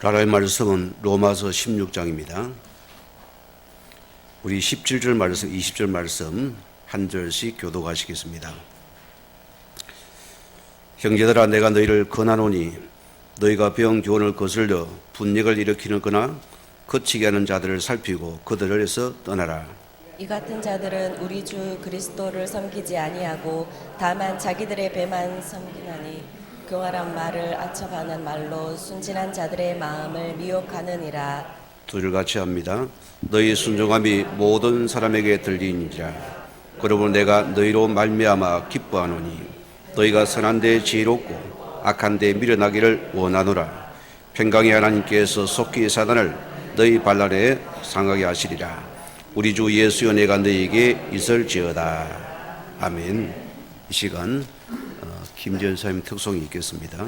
라라의 말씀은 로마서 16장입니다. 우리 17절 말씀, 20절 말씀 한 절씩 교독하시겠습니다. 형제들아, 내가 너희를 권하노니 너희가 배운 교훈을 거슬려 분쟁을 일으키는 거나 거치게 하는 자들을 살피고 그들에서 떠나라. 이 같은 자들은 우리 주 그리스도를 섬기지 아니하고 다만 자기들의 배만 섬기나니 교활한 말을 아첨하는 말로 순진한 자들의 마음을 미혹하느니라. 두 절 같이 합니다. 너희 순종함이 모든 사람에게 들리니라. 그러므로 내가 너희로 말미암아 기뻐하노니 너희가 선한 데 지혜롭고 악한 데 미련하기를 원하노라. 평강의 하나님께서 속히 사단을 너희 발 아래에 상하게 하시리라. 우리 주 예수여, 내가 너희에게 있을지어다. 아멘. 이 시간 김재현 사님 특송이 있겠습니다.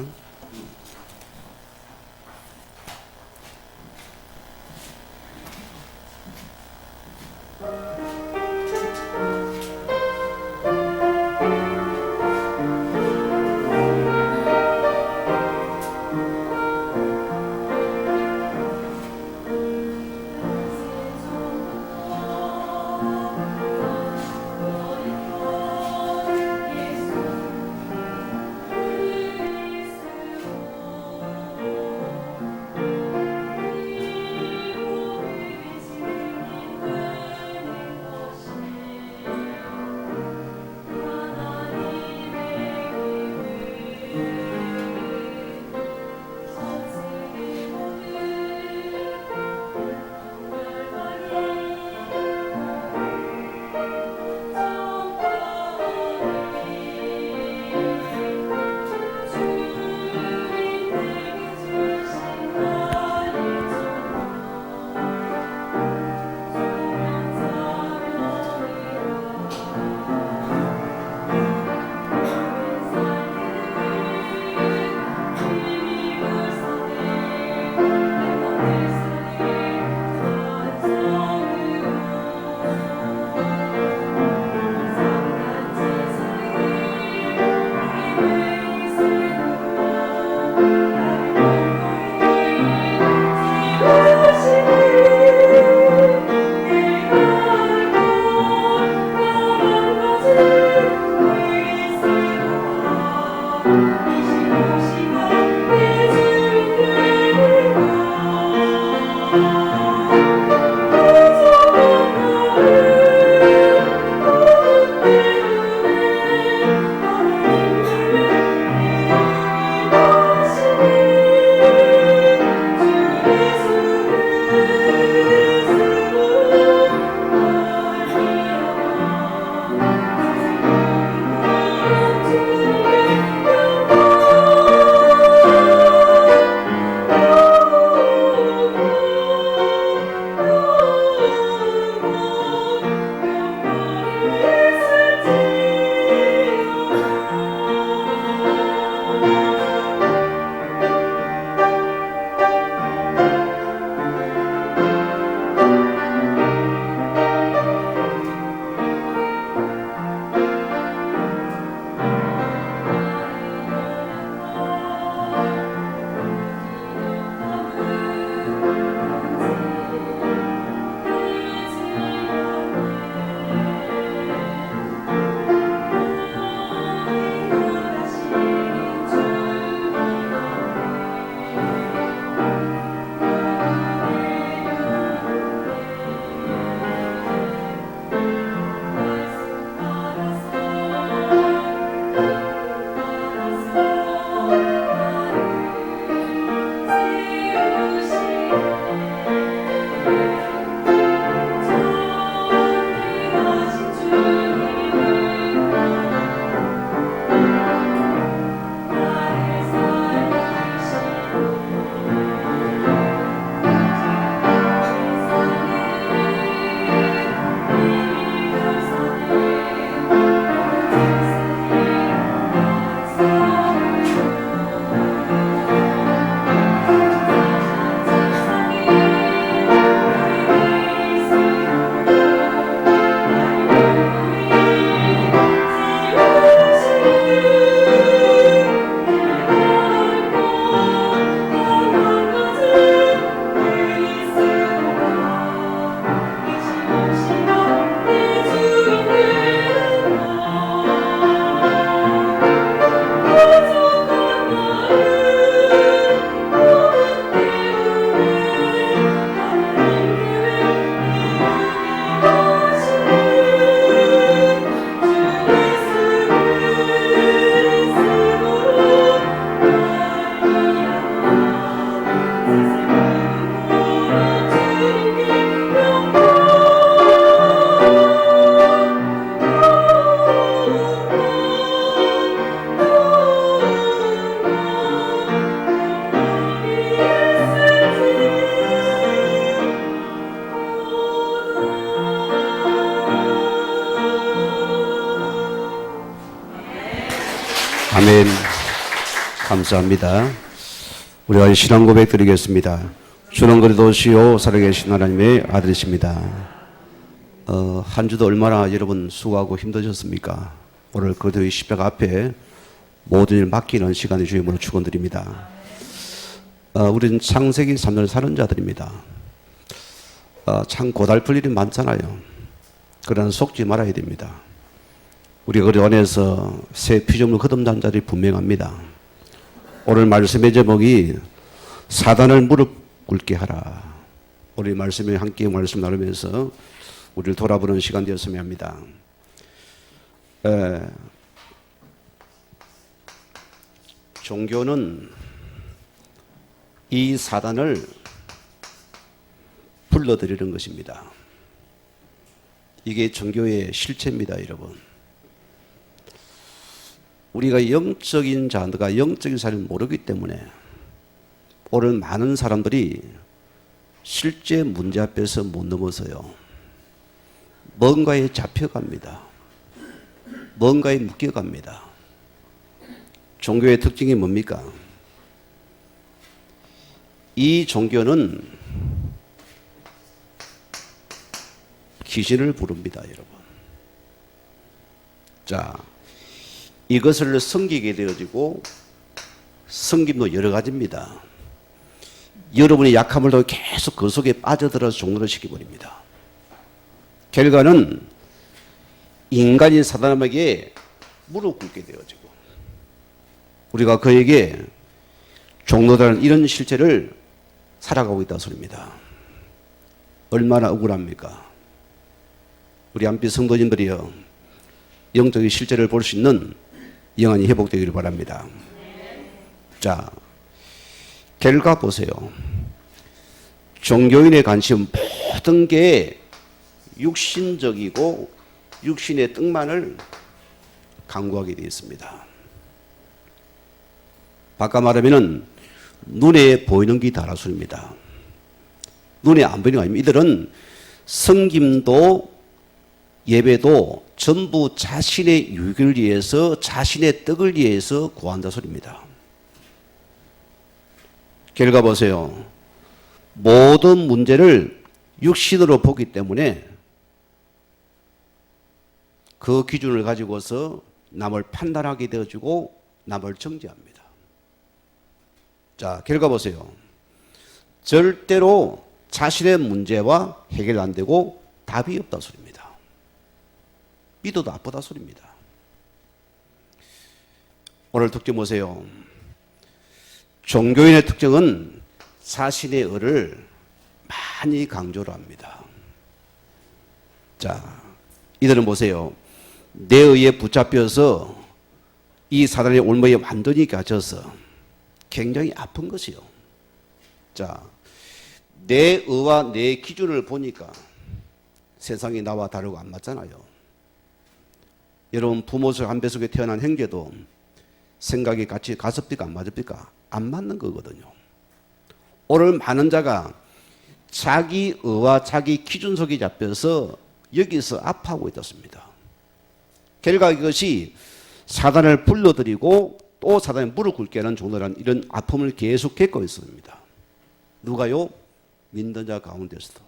아멘. 감사합니다. 우리가 신앙 고백 드리겠습니다. 주는 그리스도시요 살아계신 하나님의 아들이십니다. 한 주도 얼마나 여러분 수고하고 힘드셨습니까? 오늘 그리스도의 십자가 앞에 모든 일 맡기는 시간의 주임으로 축원드립니다. 우리는 창세기 3년을 사는 자들입니다. 참 고달플 일이 많잖아요. 그러나 속지 말아야 됩니다. 우리가 그 안에서 새 피조물 거듭난 자들이 분명합니다. 오늘 말씀의 제목이 사단을 무릎 꿇게 하라. 우리 말씀에 함께 말씀 나누면서 우리를 돌아보는 시간 되었으면 합니다. 종교는 이 사단을 불러들이는 것입니다. 이게 종교의 실체입니다, 여러분. 우리가 영적인 자가 영적인 사실을 모르기 때문에 오늘 많은 사람들이 실제 문제 앞에서 못 넘어서요. 뭔가에 잡혀갑니다. 뭔가에 묶여갑니다. 종교의 특징이 뭡니까? 이 종교는 귀신을 부릅니다, 여러분. 자, 이것을 섬기게 되어지고 섬김도 여러 가지입니다. 여러분의 약함을 더 계속 그 속에 빠져들어서 종로를 시켜버립니다. 결과는 인간이 사단에게 무릎 꿇게 되어지고 우리가 그에게 종로라는 이런 실체를 살아가고 있다는 소리입니다. 얼마나 억울합니까? 우리 안비 성도님들이요, 영적인 실체를 볼 수 있는 영안이 회복되기를 바랍니다. 자, 결과 보세요. 종교인의 관심 모든 게 육신적이고 육신의 뜻만을 강구하게 되어 있습니다. 바꿔 말하면 눈에 보이는 게 다라 소리입니다. 눈에 안 보이는 거 아닙니다. 이들은 성김도 예배도 전부 자신의 유익을 위해서 자신의 떡을 위해서 구한다 소리입니다. 결과 보세요. 모든 문제를 육신으로 보기 때문에 그 기준을 가지고서 남을 판단하게 되어지고 남을 정죄합니다. 자, 결과 보세요. 절대로 자신의 문제와 해결 안 되고 답이 없다 소리입니다. 믿어도 아프다 소리입니다. 오늘 특징 보세요. 종교인의 특징은 자신의 의를 많이 강조를 합니다. 자, 이들은 보세요. 내 의에 붙잡혀서 이 사단의 올무에 완전히 갇혀서 굉장히 아픈 것이요. 자, 내 의와 내 기준을 보니까 세상이 나와 다르고 안 맞잖아요. 여러분 부모석 한 배 속에 태어난 형제도 생각이 같이 가습니까 안 맞습니까? 안 맞는 거거든요. 오늘 많은 자가 자기 의와 자기 기준 속에 잡혀서 여기서 아파하고 있었습니다. 결과 이것이 사단을 불러들이고 또 사단에 무릎 꿇게 하는 종로라는 이런 아픔을 계속 겪고 있습니다. 누가요? 믿는 자 가운데서도.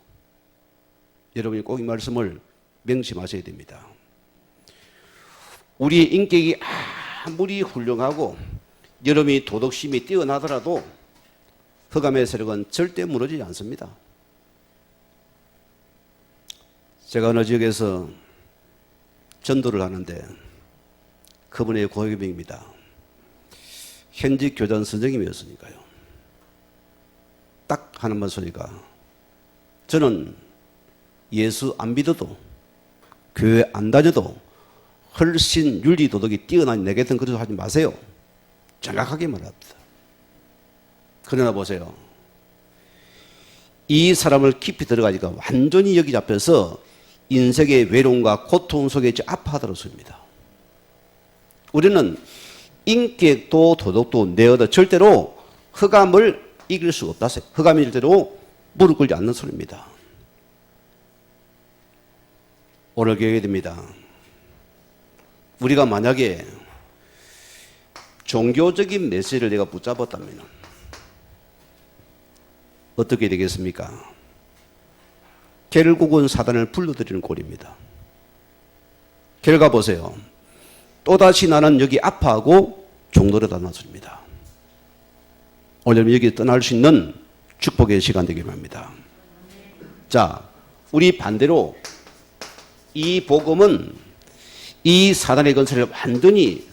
여러분이 꼭 이 말씀을 명심하셔야 됩니다. 우리의 인격이 아무리 훌륭하고 여러분이 도덕심이 뛰어나더라도 흑암의 세력은 절대 무너지지 않습니다. 제가 어느 지역에서 전도를 하는데 그분의 고객입니다. 현직 교장 선생님이었으니까요. 딱 하나만 소리가, 저는 예수 안 믿어도 교회 안 다녀도 훨씬 윤리 도덕이 뛰어난 내 같은 그릇 하지 마세요. 정확하게 말합니다. 그러나 보세요. 이 사람을 깊이 들어가니까 완전히 여기 잡혀서 인생의 외로움과 고통 속에 아파하더라 소리입니다. 우리는 인격도 도덕도 내어도 절대로 흑암을 이길 수 없다. 흑암이 절대로 무릎 꿇지 않는 소리입니다. 오늘 기억해야 됩니다. 우리가 만약에 종교적인 메시지를 내가 붙잡았다면 어떻게 되겠습니까? 결국은 사단을 불러들이는 꼴입니다. 결과 보세요. 또다시 나는 여기 아파하고 종노릇 안 왔습니다. 오늘 여기 떠날 수 있는 축복의 시간 되길 바랍니다. 자, 우리 반대로 이 복음은 이 사단의 건설을 완전히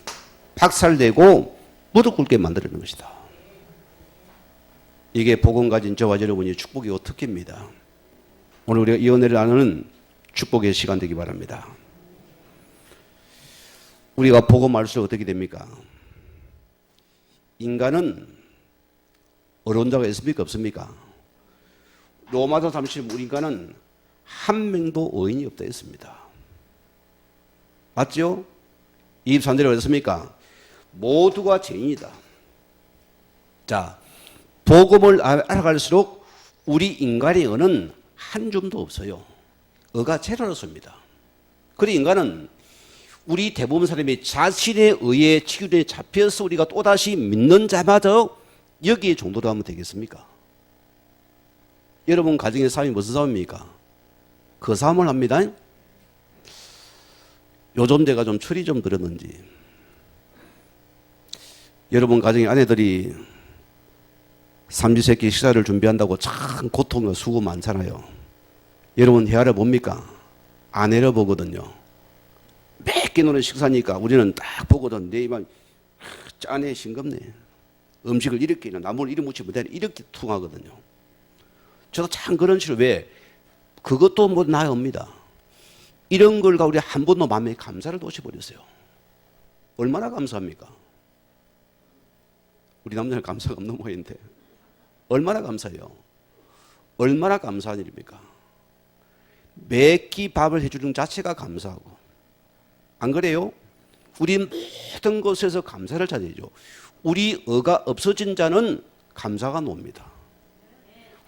박살내고 무릎 꿇게 만드는 것이다. 이게 복음 가진 저와 여러분이 축복의 특기입니다. 오늘 우리가 이 은혜를 나누는 축복의 시간 되기 바랍니다. 우리가 복음 알수록 어떻게 됩니까? 인간은 어려운 자가 있습니까? 없습니까? 로마서 30 우리 인간은 한 명도 의인이 없다 했습니다. 맞죠? 23절에 어떻습니까? 모두가 죄인이다. 자, 복음을 알아갈수록 우리 인간의 의는 한 줌도 없어요. 의가 제로였습니다. 그리고 인간은 우리 대부분 사람이 자신의 의에 치유에 잡혀서 우리가 또다시 믿는 자마저 여기에 정도로 하면 되겠습니까? 여러분 가정의 싸움이 무슨 싸움입니까? 그 싸움을 합니다. 요즘 제가 좀 철이 좀 들었는지 여러분 가정의 아내들이 삼시세끼 식사를 준비한다고 참 고통과 수고 많잖아요. 여러분 헤아려 봅니까? 안 헤아려 보거든요. 몇 개 노는 식사니까 우리는 딱 보거든. 내 입안 짜네 싱겁네. 음식을 이렇게 나무를 이렇게 묻히면 되네. 이렇게 퉁하거든요. 저도 참 그런 식으로 왜 그것도 뭐 나옵니다. 이런 걸 우리 한 번도 마음에 감사를 놓쳐버렸어요. 얼마나 감사합니까? 우리 남자는 감사가 없는 모양인데 얼마나 감사해요? 얼마나 감사한 일입니까? 매끼 밥을 해주는 자체가 감사하고 안 그래요? 우리 모든 것에서 감사를 찾아야죠. 우리 의가 없어진 자는 감사가 놉니다.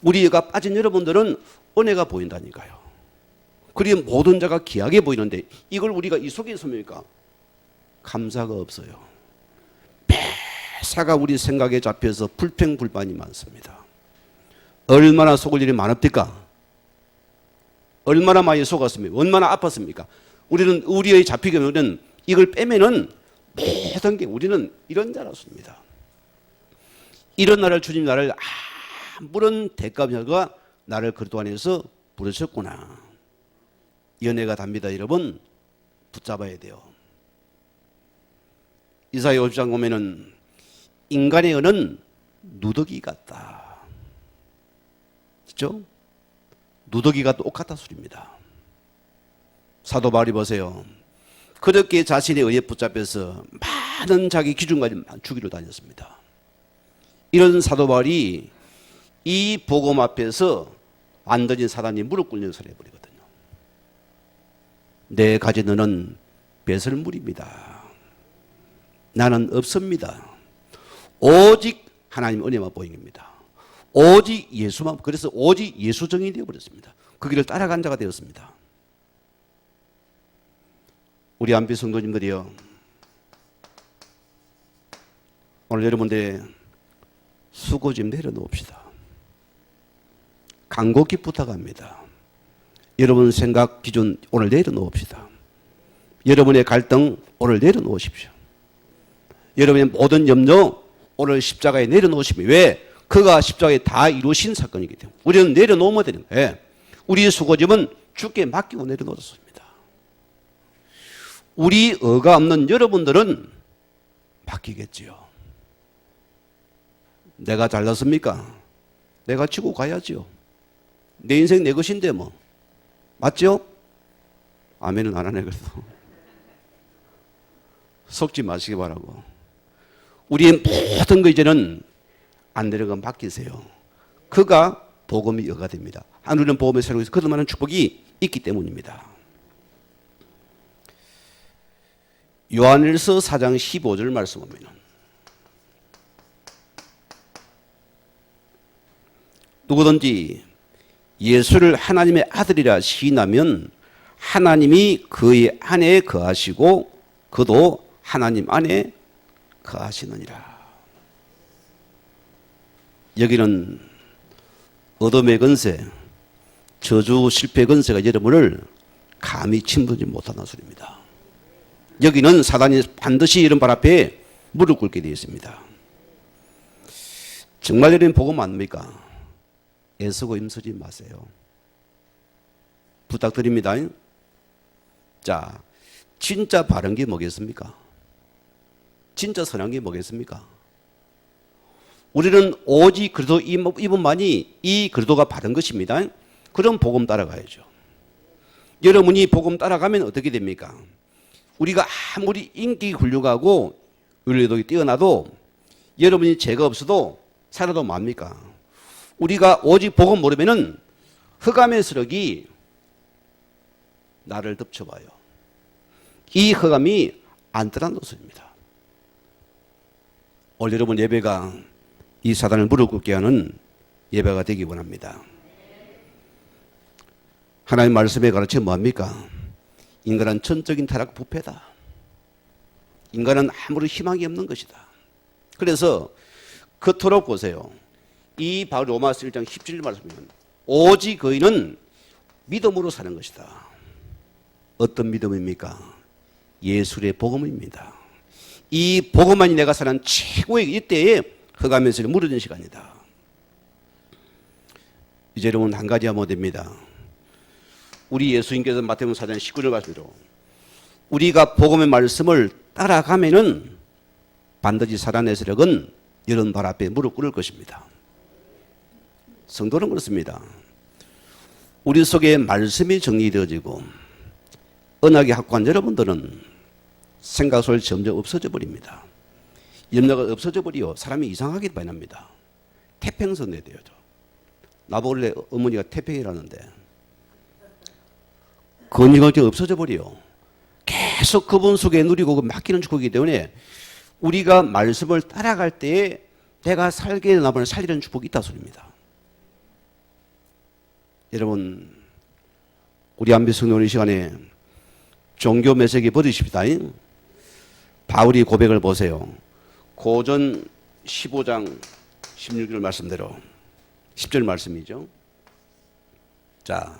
우리 의가 빠진 여러분들은 은혜가 보인다니까요. 그리고 모든 자가 귀하게 보이는데 이걸 우리가 이 속에 있습니까? 감사가 없어요. 매사가 우리 생각에 잡혀서 불평불만이 많습니다. 얼마나 속을 일이 많았을까? 얼마나 많이 속았습니까? 얼마나 아팠습니까? 우리는 우리의 잡히게 되면 이걸 빼면은 모든 게 우리는 이런 자라습니다. 이런 나를 주님 나를 아무런 대가가 나를 그동안에서 부르셨구나. 연애가 답니다. 여러분 붙잡아야 돼요. 이사야 50장 보면은 인간의 은은 누더기 같다. 그렇죠? 누더기가 똑같다 소리입니다. 사도 바울이 보세요. 그렇게 자신의 의에 붙잡혀서 많은 자기 기준까지 죽이러 다녔습니다. 이런 사도 바울이 이 복음 앞에서 완전히 사단이 무릎 꿇는 소리 해버리거든요. 내 가진 너는 배설물입니다. 나는 없습니다. 오직 하나님 은혜만 보입니다. 오직 예수만, 그래서 오직 예수 정인이 되어버렸습니다. 그 길을 따라간 자가 되었습니다. 우리 안비 성도님들이요, 오늘 여러분들 수고 좀 내려놓읍시다. 간곡히 부탁합니다. 여러분 생각 기준 오늘 내려놓읍시다. 여러분의 갈등 오늘 내려놓으십시오. 여러분의 모든 염려 오늘 십자가에 내려놓으십시오. 왜? 그가 십자가에 다 이루신 사건이기 때문에 우리는 내려놓으면 되는 거예요. 우리의 수고짐은 주께 맡기고 내려놓았습니다. 우리 의가 없는 여러분들은 맡기겠지요. 내가 잘났습니까? 내가 지고 가야지요. 내 인생 내 것인데 뭐. 맞죠? 아멘은 안 하네 그래도. 속지 마시기 바라고. 우리의 모든 거 이제는 안 내려가 맡기세요. 그가 복음의 여가 됩니다. 하늘은 복음의 새로운 그들만한 축복이 있기 때문입니다. 요한일서 4장 15절 말씀 보면 누구든지 예수를 하나님의 아들이라 시인하면 하나님이 그의 안에 거하시고 그도 하나님 안에 거하시느니라. 여기는 어둠의 권세, 저주 실패 권세가 여러분을 감히 침범하지 못하는 소리입니다. 여기는 사단이 반드시 이런 발 앞에 무릎 꿇게 되어 있습니다. 정말 여러분 복음 아닙니까? 애쓰고 힘쓰지 마세요. 부탁드립니다. 자, 진짜 바른 게 뭐겠습니까? 진짜 선한 게 뭐겠습니까? 우리는 오직 그리스도 이분만이 이 그리스도가 바른 것입니다. 그럼 복음 따라가야죠. 여러분이 복음 따라가면 어떻게 됩니까? 우리가 아무리 인기 훌륭하고 의료력이 뛰어나도 여러분이 죄가 없어도 살아도 뭡니까? 우리가 오직 복음 모르면은 흑암의 세력이 나를 덮쳐봐요. 이 흑암이 안 떠난 노릇입니다. 오늘 여러분 예배가 이 사단을 무릎 꿇게 하는 예배가 되기 원합니다. 하나님 말씀에 가르쳐 뭐합니까? 인간은 전적인 타락 부패다. 인간은 아무런 희망이 없는 것이다. 그래서 그토록 보세요. 이 바울 로마서 1장 17절 말씀이면 오직 의인은 믿음으로 사는 것이다. 어떤 믿음입니까? 예수의 복음입니다. 이 복음만이 내가 사는 최고의 이때에 흑암에서 무너진 시간이다. 이제 여러분 한 가지 하면 됩니다. 우리 예수님께서 마태복음 4장 19절 말씀대로 우리가 복음의 말씀을 따라가면은 반드시 사단의 세력은 이런 발 앞에 무릎 꿇을 것입니다. 성도는 그렇습니다. 우리 속에 말씀이 정리되어지고 언약이 확고한 여러분들은 생각 소리 점점 없어져 버립니다. 염려가 없어져 버리요. 사람이 이상하게 변합니다. 태평성 내야 돼요. 나보고 원래 어머니가 태평이라는데 건의가 없어져 버려요. 계속 그분 속에 누리고 맡기는 축복이기 때문에 우리가 말씀을 따라갈 때에 내가 살게 나면 살리는 축복이 있다 소리입니다. 여러분 우리 안비 성령 이 시간에 종교 매색이 버리십시다. 바울이 고백을 보세요. 고전 15장 16절 말씀대로 10절 말씀이죠. 자,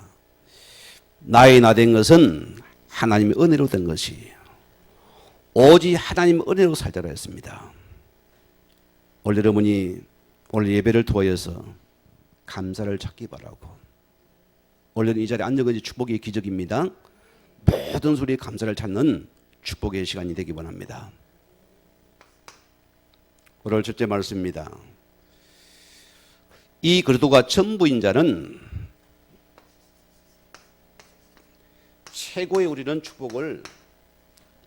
나의 나된 것은 하나님의 은혜로 된 것이 오직 하나님의 은혜로 살자라 했습니다. 오늘 여러분이 오늘 예배를 통하여서 감사를 찾기 바라고 오늘 이 자리에 앉은 것이 축복의 기적입니다. 모든 소리에 감사를 찾는 축복의 시간이 되기 원합니다. 오늘 첫째 말씀입니다. 이 그리스도가 전부인 자는 최고의 우리는 축복을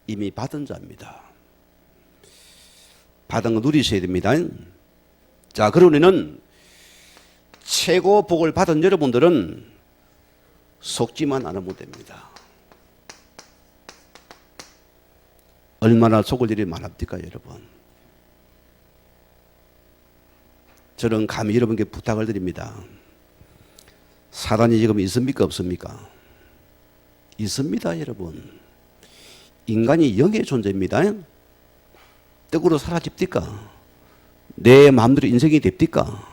이미 받은 자입니다. 받은 거 누리셔야 됩니다. 자, 그럼 우리는 최고 복을 받은 여러분들은 속지만 않으면 됩니다. 얼마나 속을 일이 많습니까, 여러분? 저는 감히 여러분께 부탁을 드립니다. 사단이 지금 있습니까, 없습니까? 있습니다, 여러분. 인간이 영의 존재입니다. 떡으로 사라집니까? 내 마음대로 인생이 됩니까?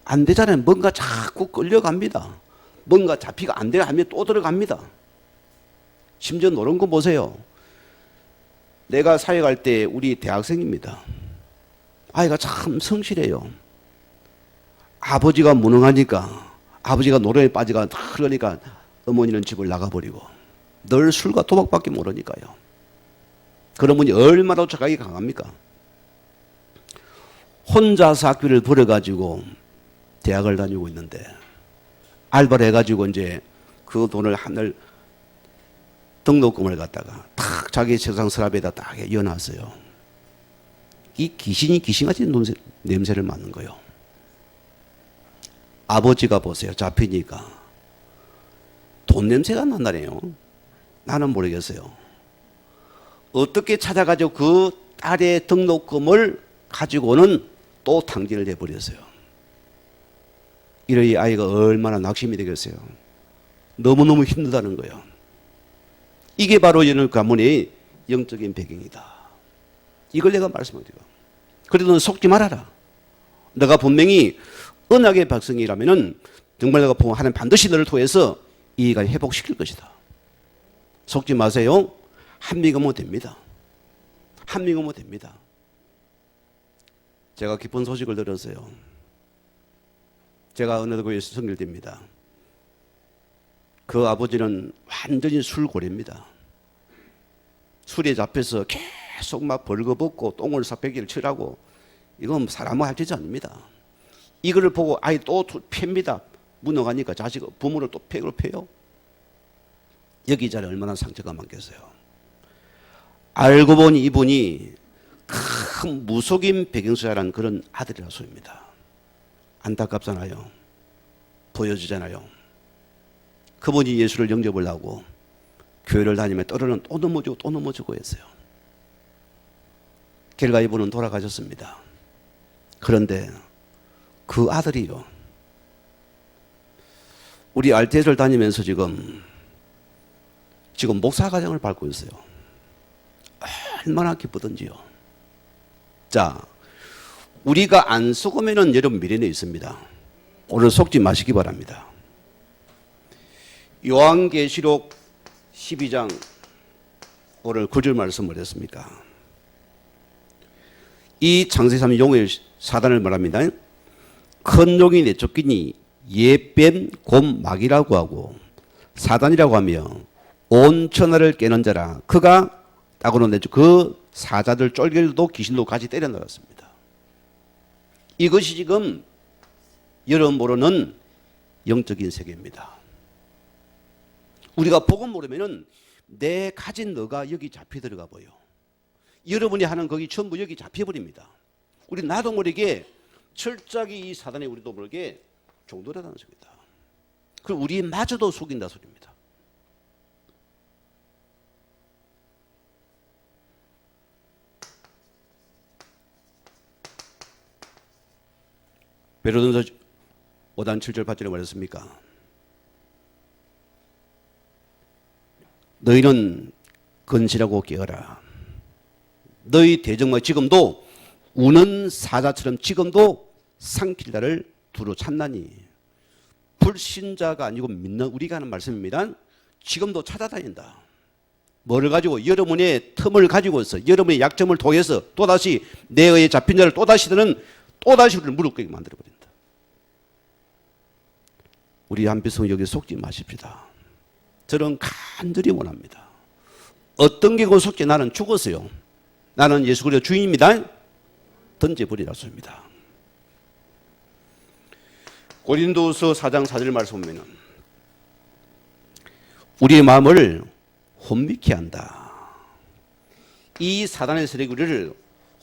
안 되잖아요. 뭔가 자꾸 끌려갑니다. 뭔가 잡히가 안 되려 하면 또 들어갑니다. 심지어 노는 거 보세요. 내가 사회 갈 때 우리 대학생입니다. 아이가 참 성실해요. 아버지가 무능하니까 아버지가 노래에 빠지가 그러니까 어머니는 집을 나가버리고 늘 술과 도박밖에 모르니까요. 그런 분이 얼마나 착하게 강합니까? 혼자서 학비를 벌어가지고 대학을 다니고 있는데 알바를 해가지고 이제 그 돈을 하늘 등록금을 갖다가 탁 자기 책상 서랍에다 딱 이어놨어요. 이 귀신이 귀신같이 냄새를 맡는 거예요. 아버지가 보세요. 잡히니까 돈 냄새가 난다네요. 나는 모르겠어요. 어떻게 찾아가지고 그 딸의 등록금을 가지고는 또 탕진을 해버렸어요. 이런 아이가 얼마나 낙심이 되겠어요. 너무너무 힘들다는 거예요. 이게 바로 이런 가문의 영적인 배경이다. 이걸 내가 말씀드려요. 그래도 넌 속지 말아라. 내가 분명히 언약의 백성이라면은 정말 내가 보면 하나님 반드시 너를 통해서 이가 회복시킬 것이다. 속지 마세요. 한미금은 됩니다. 한미금은 됩니다. 제가 기쁜 소식을 들었어요. 제가 어느 교회에서 선교됩니다. 그 아버지는 완전히 술고래입니다. 술에 잡혀서 계속 막 벌거벗고 똥을 삭배기를 칠하고 이건 사람은 할 짓이 아닙니다. 이거를 보고 아이 또 팹니다. 무너가니까 자식 부모를 또 팩으로 패요. 여기 자리 얼마나 상처가 많겠어요. 알고 보니 이분이 큰 무속인 배경수자라는 그런 아들이라 소입니다. 안타깝잖아요. 보여주잖아요. 그분이 예수를 영접을 하고 교회를 다니며 때로는 또 넘어지고 또 넘어지고 했어요. 결과 이분은 돌아가셨습니다. 그런데 그 아들이요. 우리 RTS를 다니면서 지금 목사 과정을 밟고 있어요. 얼마나 기쁘던지요. 자, 우리가 안 속으면은 여러분 미련이 있습니다. 오늘 속지 마시기 바랍니다. 요한계시록 12장 오늘 9절 말씀을 했습니까? 이 창세기 용의 사단을 말합니다. 큰 용이 내쫓기니 예뱀 곰 마귀라고 하고 사단이라고 하며 온 천하를 깨는 자라. 그가 따고는 내쫓 그 사자들 쫄개들도 귀신도 같이 때려 넣었습니다. 이것이 지금 여러분 모르는 영적인 세계입니다. 우리가 복음 모르면은 내 가진 너가 여기 잡혀 들어가 보여. 여러분이 하는 거기 전부 여기 잡혀버립니다. 우리 나도 모르게 철저하게 이 사단이 우리도 모르게 종도라는 소리다. 그리고 우리마저도 속인다 소리입니다. 베드로전서 5장 7절 8절에 말했습니까? 너희는 건실하고 깨어라. 너희 대적마 지금도 우는 사자처럼 지금도 삼킬 날을 두루 찾나니. 불신자가 아니고 믿는 우리가 하는 말씀입니다. 지금도 찾아다닌다. 뭐를 가지고? 여러분의 틈을 가지고서 여러분의 약점을 통해서 또다시 내 의에 잡힌 자를 또다시 우리를 무릎 꿇게 만들어버린다. 우리 한빛성 여기 속지 마십시다. 저는 간절히 원합니다. 어떤 게 그 속지? 나는 죽었어요. 나는 예수 그리스도 주인입니다. 던져버리라 소입니다. 고린도서 4장 4절 말씀 보면은 우리의 마음을 혼미케 한다. 이 사단의 세력이 우리를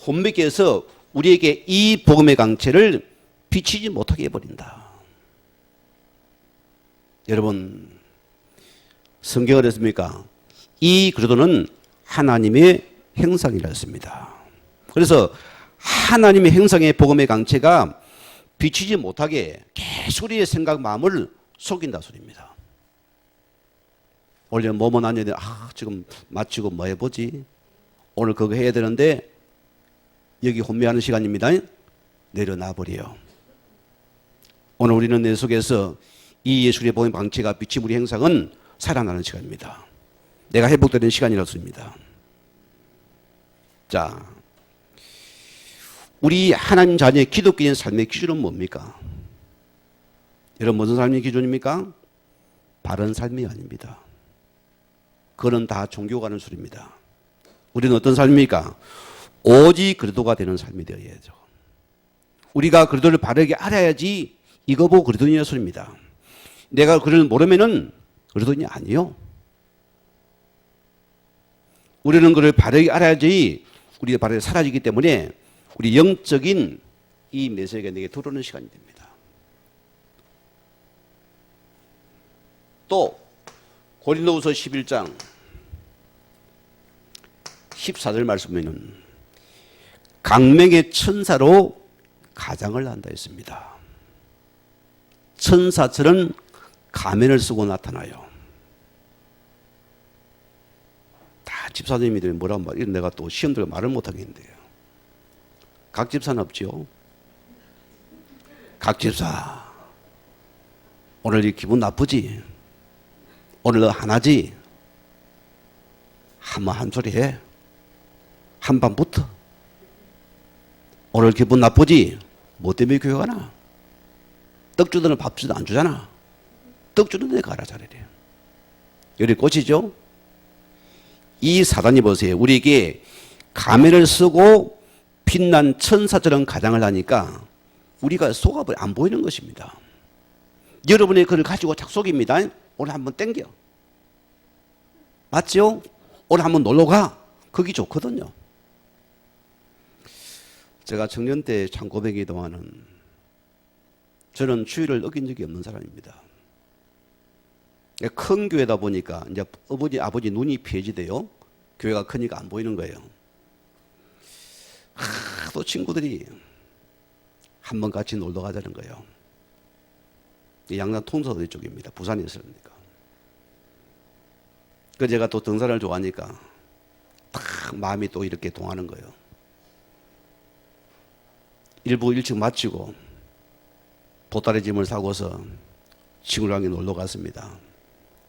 혼미케 해서 우리에게 이 복음의 강체를 비치지 못하게 해버린다. 여러분, 성경을 했습니까? 이 그리스도는 하나님의 형상이라 했습니다. 그래서 하나님의 형상의 복음의 강체가 비치지 못하게 계속 우리의 생각, 마음을 속인다 소리입니다. 원래 뭐뭐 나뉘는데 지금 마치고 뭐 해보지? 오늘 그거 해야 되는데 여기 혼미하는 시간입니다. 내려놔 버려요. 오늘 우리는 내 속에서 이 예수의 복음의 방치가 비친 우리 행상은 살아나는 시간입니다. 내가 회복되는 시간이라습니다. 자, 우리 하나님 자녀의 기독교인 삶의 기준은 뭡니까? 여러분 무슨 삶의 기준입니까? 바른 삶이 아닙니다. 그거는 다 종교가 하는 소리입니다. 우리는 어떤 삶입니까? 오직 그리스도가 되는 삶이 되어야죠. 우리가 그리스도를 바르게 알아야지 이거 보고 그리스도인이라는 소리입니다. 내가 그리스도를 모르면은 그리스도인이 아니요. 우리는 그를 바르게 알아야지 우리가 바르게 사라지기 때문에 우리 영적인 이 메시지가 내게 들어오는 시간이 됩니다. 또 고린도후서 11장 14절 말씀에는 강맹의 천사로 가장을 한다 했습니다. 천사처럼 가면을 쓰고 나타나요. 다 집사님들이 뭐라고 말, 이런 내가 또 시험 들고 말을 못 하겠는데요. 각 집사는 없지요. 각 집사, 오늘 이 기분 나쁘지? 오늘 너 하나지? 한번 한 소리 해. 한밤부터. 오늘 기분 나쁘지? 뭐 때문에 교회 가나? 떡 주더니 밥 주도 안 주잖아. 떡 주는 데 가라 자리래. 여기 꽃이죠? 이 사단이 보세요. 우리에게 가면을 쓰고 빛난 천사처럼 가장을 하니까 우리가 속아버려 안 보이는 것입니다. 여러분의 그를 가지고 착속입니다. 오늘 한번 땡겨. 맞죠? 오늘 한번 놀러 가. 거기 좋거든요. 제가 청년 때 참 고백이 동안은 저는 주의를 어긴 적이 없는 사람입니다. 큰 교회다 보니까 이제 아버지 눈이 폐지돼요. 교회가 크니까 안 보이는 거예요. 또 친구들이 한번 같이 놀러 가자는 거예요. 양산 통서도 이쪽입니다. 부산에 있으니까. 그 제가 또 등산을 좋아하니까 딱 마음이 또 이렇게 동하는 거예요. 일부 일찍 마치고 보따리 짐을 사고서 친구랑 함께 놀러 갔습니다.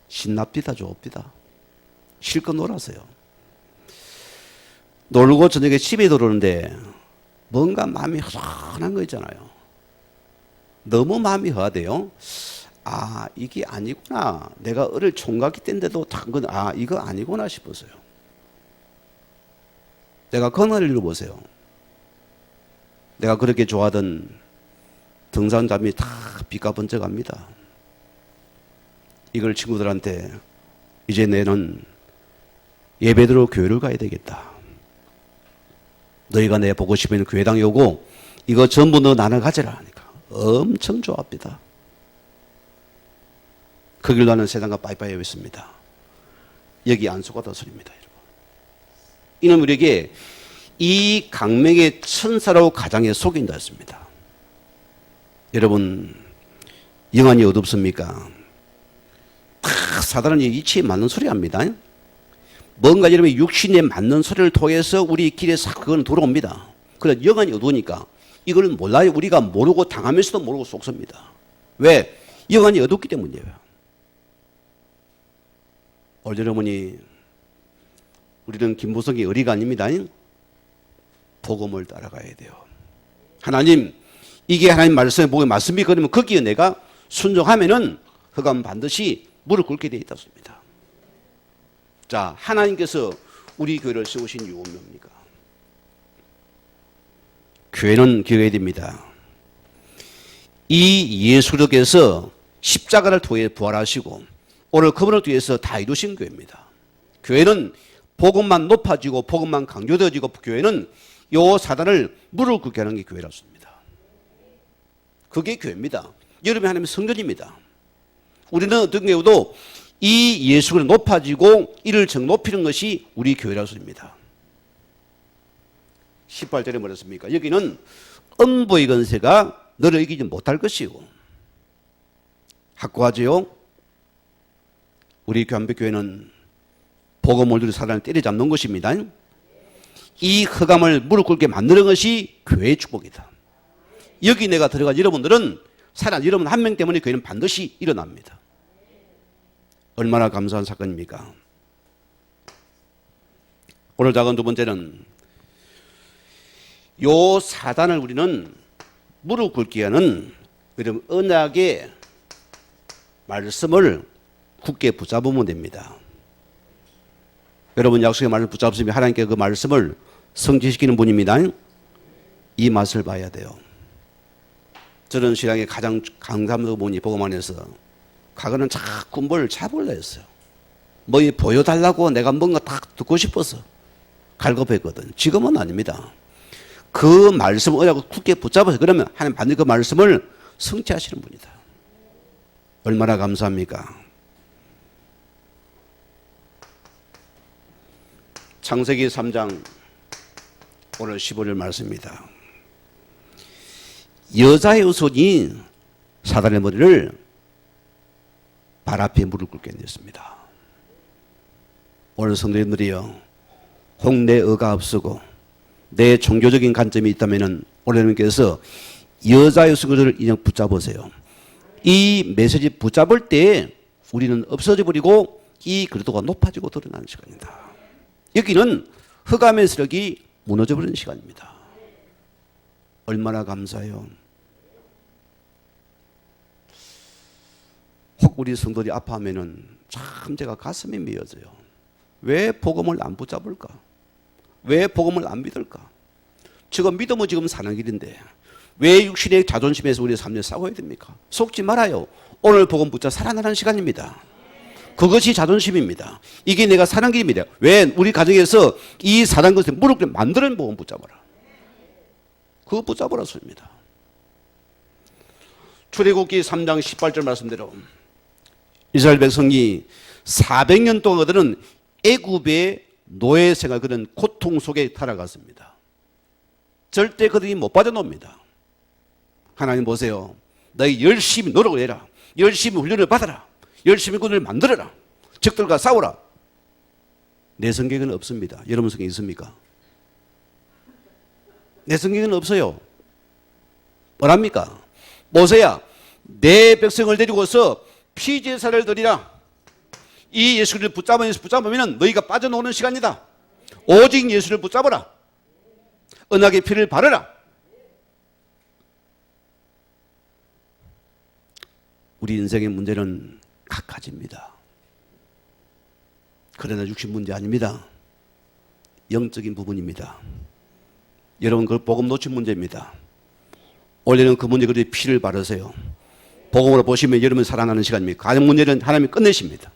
신납디다 좋읍디다. 실컷 놀았어요. 놀고 저녁에 집에 들어오는데 뭔가 마음이 허전한 거 있잖아요. 너무 마음이 허하대요. 아, 이게 아니구나. 내가 어릴 총각이 때인데도 당근, 아, 이거 아니구나 싶었어요. 내가 건강을 읽어보세요. 내가 그렇게 좋아하던 등산잠이 다 비가 번져 갑니다. 이걸 친구들한테 이제 내는 예배드로 교회를 가야 되겠다. 너희가 내 보고 싶으면 교회당에 오고 이거 전부 너 나눠 가져라 하니까 엄청 좋아합니다. 그 길로 나는 세상과 빠이빠이 했습니다. 여기 안수가다 소리입니다. 여러분. 이는 우리에게 이 강명의 천사라고 가장에 속인다 했습니다. 여러분, 영안이 어둡습니까? 사단은 이치에 맞는 소리 합니다. 뭔가 여러분의 육신에 맞는 소리를 통해서 우리 길에 싹 그건 들어옵니다. 그래서 영안이 어두우니까 이걸 몰라요. 우리가 모르고 당하면서도 모르고 속습니다. 왜? 영안이 어둡기 때문이에요. 오늘 여러분이 우리는 김보성의 의리가 아닙니다. 복음을 따라가야 돼요. 하나님, 이게 하나님 말씀에 보기 맞습니까? 그러면 거기에 내가 순종하면은 그건 반드시 무릎 꿇게 되어 있습니다. 자, 하나님께서 우리 교회를 세우신 이유는 뭡니까? 교회는 기억해야 됩니다. 이 예수님께서 십자가를 통해 부활하시고 오늘 그분을 위해서 다 이루신 교회입니다. 교회는 복음만 높아지고 복음만 강조되어지고 교회는 요 사단을 무릎 꿇게 하는 게 교회라습니다. 그게 교회입니다. 여러분이 하나님의 성전입니다. 우리는 어떤 경우도 이 예수를 높아지고 이를 정 높이는 것이 우리 교회라습니다. 18절에 뭐랬습니까? 여기는 음부의 권세가 너를 이기지 못할 것이고 확고하지요? 우리 교회는 복음을 누리 사단을 때려잡는 것입니다. 이 흑암을 무릎 꿇게 만드는 것이 교회의 축복이다. 여기 내가 들어간 여러분들은 사단 여러분 한 명 때문에 교회는 반드시 일어납니다. 얼마나 감사한 사건입니까? 오늘 작은 두 번째는 요 사단을 우리는 무릎 꿇게 하는 여러분 언약의 말씀을 굳게 붙잡으면 됩니다. 여러분 약속의 말을 붙잡으시면 하나님께 그 말씀을 성취시키는 분입니다. 이 맛을 봐야 돼요. 저는 신앙의 가장 강감도 보니 복음 안에서 과거는 자꾸 뭘 잡으려 했어요. 뭐 보여달라고 내가 뭔가 딱 듣고 싶어서 갈급했거든. 지금은 아닙니다. 그 말씀을 언약을 굳게 붙잡아서 그러면 하나님 반드시 그 말씀을 성취하시는 분이다. 얼마나 감사합니까? 창세기 3장 오늘 15절 말씀입니다. 여자의 손이 사단의 머리를 발 앞에 무릎 꿇게 했습니다. 오늘 성도님들이요, 홍내 어가 앞서고 내 종교적인 관점이 있다면 올해님께서 여자의 순서를 인형 붙잡으세요. 이 메시지 붙잡을 때 우리는 없어져 버리고 이 그리도가 높아지고 드러나는 시간이다. 여기는 흑암의 세력이 무너져 버리는 시간입니다. 얼마나 감사해요. 혹 우리 성도들이 아파하면은 참 제가 가슴이 미어져요. 왜 복음을 안 붙잡을까? 왜 복음을 안 믿을까? 지금 믿음은 지금 사는 길인데 왜 육신의 자존심에서 우리의 삶을 싸워야 됩니까? 속지 말아요. 오늘 복음 붙잡아 살아나는 시간입니다. 그것이 자존심입니다. 이게 내가 사는 길입니다. 왜? 우리 가정에서 이 사단 것을 무릎을 만드는 복음 붙잡아라. 그거 붙잡으라 소리입니다. 출애굽기 3장 18절 말씀대로 이스라엘 백성이 400년 동안 그들은 애굽의 노예 생활, 그런 고통 속에 살아갔습니다. 절대 그들이 못 빠져나옵니다. 하나님 보세요. 너희 열심히 노력을 해라. 열심히 훈련을 받아라. 열심히 군을 만들어라. 적들과 싸우라. 내 성경에는 없습니다. 여러분 성경에 있습니까? 내 성경에는 없어요. 뭐랍니까? 모세야, 내 백성을 데리고서 피제사를 드리라. 이 예수를 붙잡으면 너희가 빠져나오는 시간이다. 오직 예수를 붙잡아라. 언약의 피를 바르라. 우리 인생의 문제는 각가지입니다. 그러나 육신 문제 아닙니다. 영적인 부분입니다. 여러분 그 복음 놓친 문제입니다. 원래는 그 문제 그리 피를 바르세요. 복음으로 보시면 여러분 살아나는 시간입니다. 가정 문제는 하나님이 끝내십니다.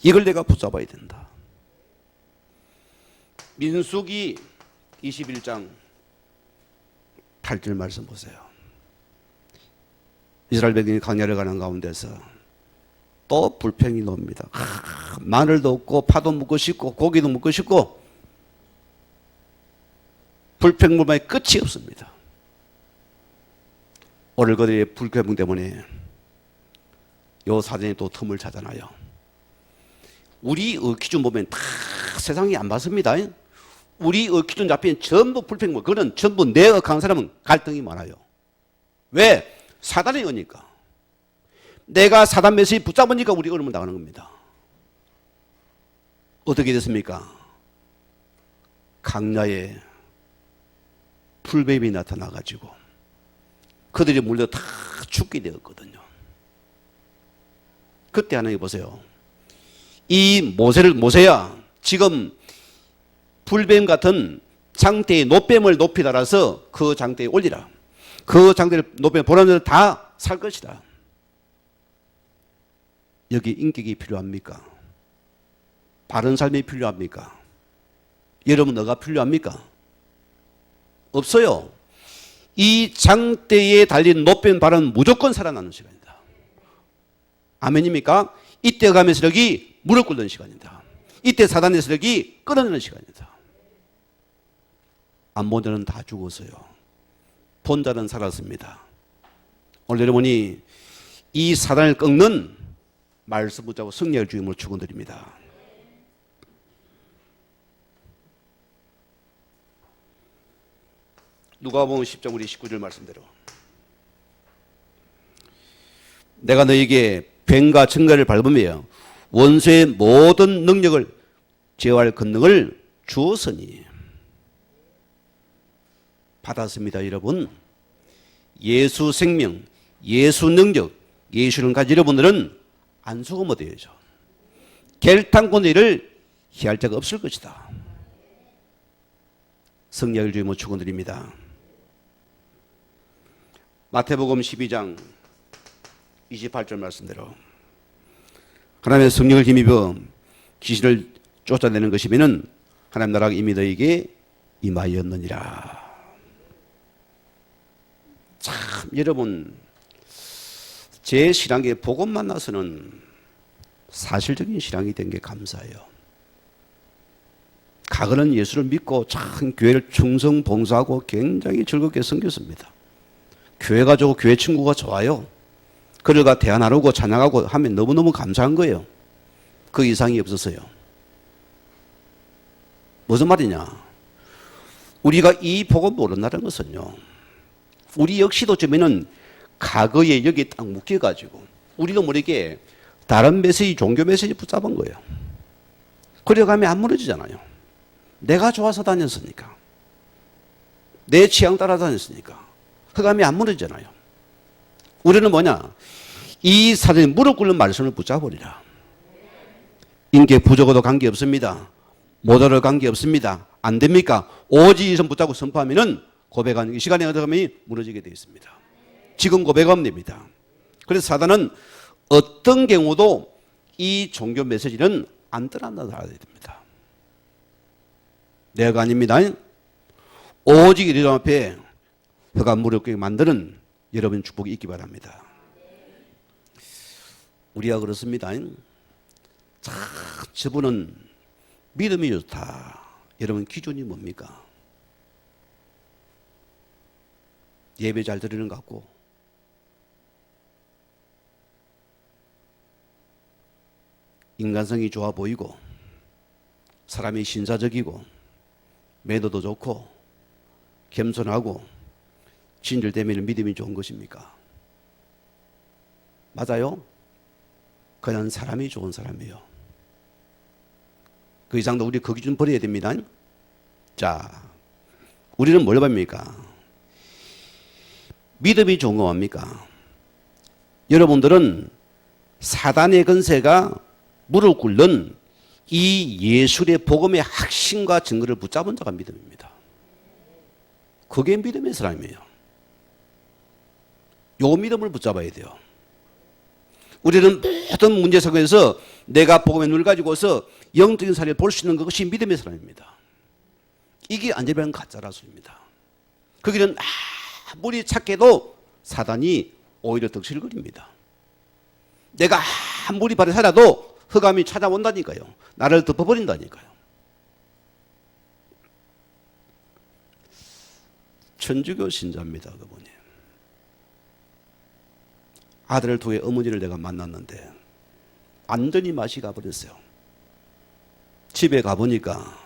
이걸 내가 붙잡아야 된다. 민수기 21장 8절 말씀 보세요. 이스라엘 백성이 광야를 가는 가운데서 또 불평이 놉니다. 마늘도 없고 파도 묻고 싶고 고기도 묻고 싶고 불평불만의 끝이 없습니다. 오늘 그들의 불평 때문에 요 사전에 또 틈을 찾아놔요. 우리 기준 보면 다 세상이 안 봤습니다. 우리 기준 잡힌 전부 불평불만. 그거는 전부 내 억한 사람은 갈등이 많아요. 왜? 사단이 오니까. 내가 사단 메시지 붙잡으니까 우리 어려움을 당하는 겁니다. 어떻게 됐습니까? 강야에 풀뱀이 나타나가지고 그들이 물려 다 죽게 되었거든요. 그때 하나님 보세요. 이 모세야 지금 풀뱀 같은 장대에 노뱀을 높이 달아서 그 장대에 올리라. 그 장대를 노뱀 보라는 다 살 것이다. 여기 인격이 필요합니까? 바른 삶이 필요합니까? 여러분 너가 필요합니까? 없어요. 이 장대에 달린 노뱀 발은 무조건 살아나는 시간이다. 아멘입니까? 이때 감의 세력이 무릎 꿇는 시간이다. 이때 사단의 세력이 끊어내는 시간이다. 안 본 자는 다 죽었어요. 본 자는 살았습니다. 오늘 여러분이 이 사단을 꺾는 말씀 붙잡고 승리할 주임을 축원드립니다. 누가복음 10장 우리 19절 말씀대로 내가 너에게 뱀과 청가를 밟으며 원수의 모든 능력을 제어할 권능을 주었으니 받았습니다. 여러분 예수 생명, 예수 능력, 예수를 가진 여러분들은 안 속으면 되죠. 결단권을 희할 자가 없을 것이다. 승리할 주임을 축원드립니다. 마태복음 12장 28절 말씀대로 하나님의 성령을 힘입어 귀신을 쫓아내는 것이면은 하나님 나라가 이미 너에게 임하였느니라. 참 여러분 제 신앙에 복음 만나서는 사실적인 신앙이 된 게 감사해요. 과거는 예수를 믿고 참 교회를 충성 봉사하고 굉장히 즐겁게 섬겼습니다. 교회 가지고 교회 친구가 좋아요. 그들과 대화 나누고 찬양하고 하면 너무너무 감사한 거예요. 그 이상이 없었어요. 무슨 말이냐? 우리가 이 복음 모른다는 것은요, 우리 역시도 처음에는 과거에 여기에 딱 묶여가지고 우리도 모르게 다른 메시지, 종교 메시지 붙잡은 거예요. 그래가면 안 무너지잖아요. 내가 좋아서 다녔으니까, 내 취향 따라 다녔으니까 흑암이 안 무너지잖아요. 우리는 뭐냐, 이 사단이 무릎 꿇는 말씀을 붙잡으리라. 인격 부족어도 관계없습니다. 못하러 관계없습니다. 안 됩니까? 오직 이 선 붙잡고 선포하면은 고백하는 이 시간에 들어가면 무너지게 되어 있습니다. 지금 고백하면 됩니다. 그래서 사단은 어떤 경우도 이 종교 메시지는 안 떠난다 알아야 됩니다. 내가 아닙니다. 오직 이름 앞에 흑암 무릎 꿇게 만드는 여러분 축복이 있기 바랍니다. 우리가 그렇습니다. 자, 저분은 믿음이 좋다. 여러분 기준이 뭡니까? 예배 잘 드리는 것 같고, 인간성이 좋아 보이고, 사람이 신사적이고, 매너도 좋고, 겸손하고, 진실되면 믿음이 좋은 것입니까? 맞아요? 그냥 사람이 좋은 사람이에요. 그 이상도 우리 그 기준 버려야 됩니다. 자, 우리는 뭘 봅니까? 믿음이 좋은 거 뭡니까? 여러분들은 사단의 건세가 무릎 꿇는 이 예술의 복음의 핵심과 증거를 붙잡은 자가 믿음입니다. 그게 믿음의 사람이에요. 요 믿음을 붙잡아야 돼요. 우리는 모든 문제 속에서 내가 복음의 눈을 가지고서 영적인 사례를 볼 수 있는 것이 믿음의 사람입니다. 이게 안전한 가짜라 소리입니다. 그 길은 아무리 착해도 사단이 오히려 덕실을 거립니다. 내가 아무리 바르게 살아도 흑암이 찾아온다니까요. 나를 덮어버린다니까요. 천주교 신자입니다, 그분이. 아들을 두고 어머니를 내가 만났는데 완전히 맛이 가버렸어요. 집에 가보니까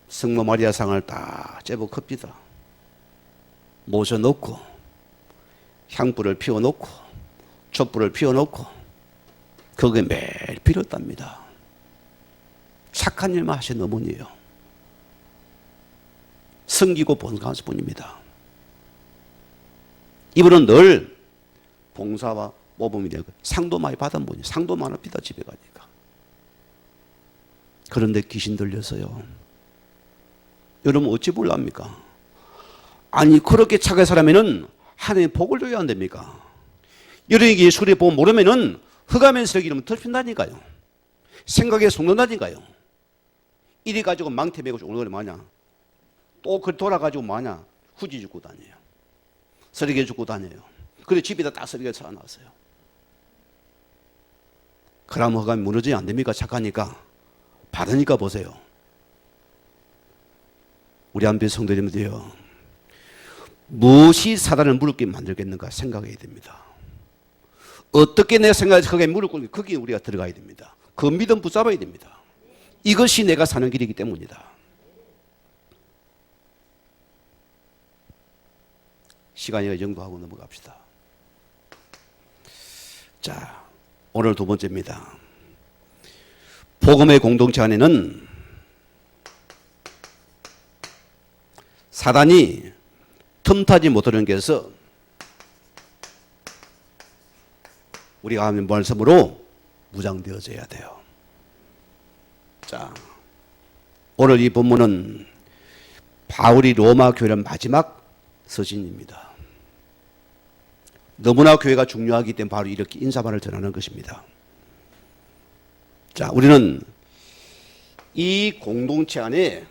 성모 마리아 상을 딱 제법 큽니다. 모셔놓고 향불을 피워놓고 촛불을 피워놓고 거기에 매일 빌었답니다. 착한 일만 하신 어머니예요. 섬기고 봉사하신 분입니다. 이분은 늘 봉사와 모범이 되고 상도 많이 받은 분이에요. 상도 많습니다, 집에 가니까. 그런데 귀신 들려서요. 여러분 어찌 몰랍니까? 아니 그렇게 착한 사람에는 하나님 복을 줘야 안 됩니까? 여러분이 예술의 복 모르면은 흑암의 세력이 이러면 덮힌다니까요. 생각에 속는다니까요. 이래 가지고 망태 메고 오는 거 뭐냐? 또 그 돌아가지고 뭐냐? 후지 죽고 다녀요. 쓰레기 죽고 다녀요. 그래 집에다 딱 쓰레기 쌓아놨어요. 그럼 흑암이 무너지면 안 됩니까? 착하니까. 받으니까 보세요. 우리 한배 성도님들이요. 무엇이 사단을 무릎 꿇게 만들겠는가 생각해야 됩니다. 어떻게 내가 생각해서 거기에 무릎 꿇게 거기에 우리가 들어가야 됩니다. 그 믿음 붙잡아야 됩니다. 이것이 내가 사는 길이기 때문이다. 시간이 정도하고 넘어갑시다. 자, 오늘 두 번째입니다. 복음의 공동체 안에는 사단이 틈타지 못하는 게서 우리가 하는 말씀으로 무장되어져야 돼요. 자, 오늘 이 본문은 바울이 로마 교회의 마지막 서신입니다. 너무나 교회가 중요하기 때문에 바로 이렇게 인사말을 전하는 것입니다. 자, 우리는 이 공동체 안에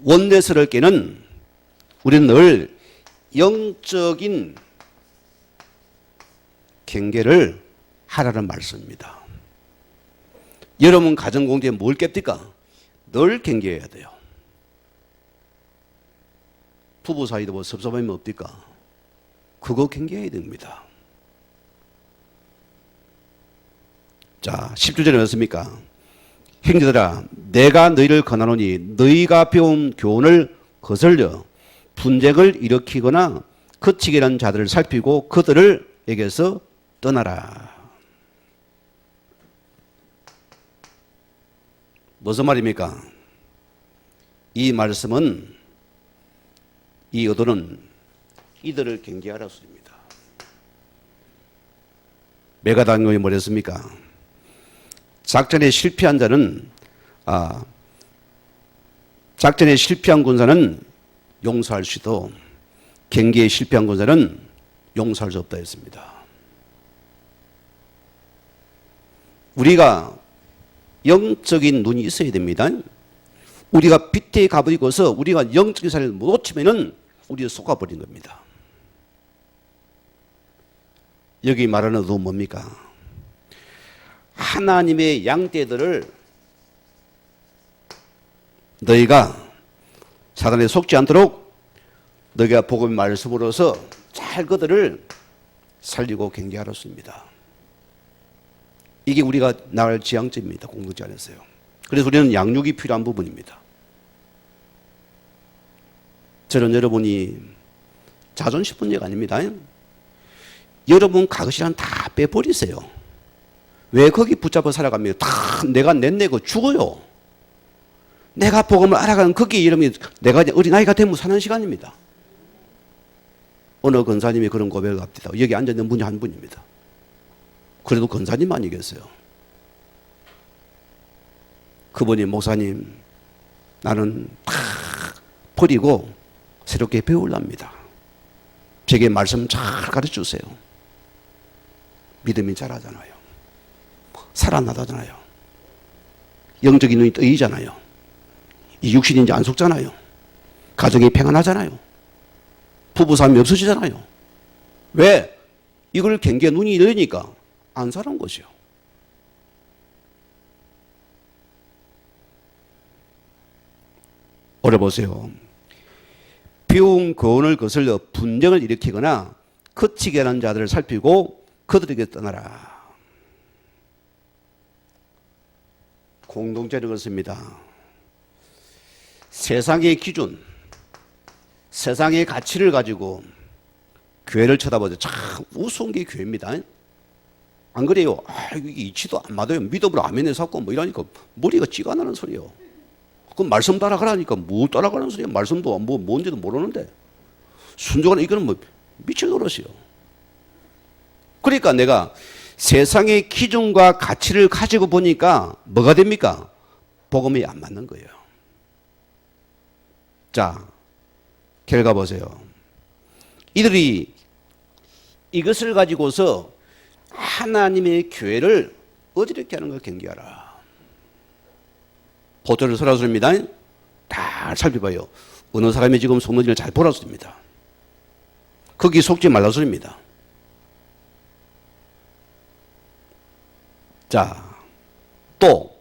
원내스를 깨는 우리는 늘 영적인 경계를 하라는 말씀입니다. 여러분 가정공동체에 뭘 깹니까? 늘 경계해야 돼요. 부부 사이도 뭐 섭섭함이 없습니까? 그거 경계해야 됩니다. 자, 10주 전에 어떻습니까? 형제들아 내가 너희를 권하노니 너희가 배운 교훈을 거슬려 분쟁을 일으키거나 거치게 하는 자들을 살피고 그들을 에게서 떠나라. 무슨 말입니까? 이 말씀은 이 의도는 이들을 경계하라 소리입니다. 메가당용이 뭐랬습니까? 작전에 실패한 자는 작전에 실패한 군사는 용서할 수도 경계에 실패한 군사는 용서할 수 없다 했습니다. 우리가 영적인 눈이 있어야 됩니다. 우리가 빛에 가버리고서 우리가 영적인 사실을 못 놓치면은 우리가 속아버린 겁니다. 여기 말하는 의도는 뭡니까? 하나님의 양떼들을 너희가 사단에 속지 않도록 너희가 복음의 말씀으로서 잘 그들을 살리고 경계하라 씁니다. 이게 우리가 나갈 지향점입니다. 공동체 안에서요. 그래서 우리는 양육이 필요한 부분입니다. 저는 여러분이 자존심 문제가 아닙니다. 여러분 가것이란 다 빼버리세요. 왜 거기 붙잡아 살아가며 다 내가 낸내고 죽어요. 내가 복음을 알아가는 거기에 이러면 내가 어린아이가 되면 사는 시간입니다. 어느 권사님이 그런 고백을 합니다. 여기 앉아있는 분이 한 분입니다. 그래도 권사님 아니겠어요. 그분이 목사님 나는 다 버리고 새롭게 배우랍니다. 제게 말씀 잘 가르쳐주세요. 믿음이 잘하잖아요. 살아나다잖아요. 영적인 눈이 뜨이잖아요. 이 육신이 이제 안 속잖아요. 가정이 평안하잖아요. 부부싸움이 없어지잖아요. 왜? 이걸 경계 눈이 열리니까 안 살아온 것이요. 오래 보세요. 배운 교훈을 거슬려 분쟁을 일으키거나 거치게 하는 자들을 살피고 그들에게 떠나라. 공동체를 그렇습니다. 세상의 기준, 세상의 가치를 가지고 교회를 쳐다보죠. 참 우스운 게 교회입니다. 안 그래요? 이게 이치도 안 맞아요. 믿음으로 아멘해 샀고 뭐 이러니까 머리가 찌가 나는 소리요. 그럼 말씀 따라가라니까 뭐 따라가는 소리야. 말씀도 뭐 뭔지도 모르는데 순종하는 이거는 뭐 미칠 노릇이요. 그러니까 내가 세상의 기준과 가치를 가지고 보니까 뭐가 됩니까? 복음이 안 맞는 거예요. 자, 결과 보세요. 이들이 이것을 가지고서 하나님의 교회를 어지럽게 하는 걸 경계하라. 보초를 설하십니다. 다 살펴봐요. 어느 사람이 지금 속는지를 잘 보라 소리입니다. 거기 속지 말라 소리입니다. 자, 또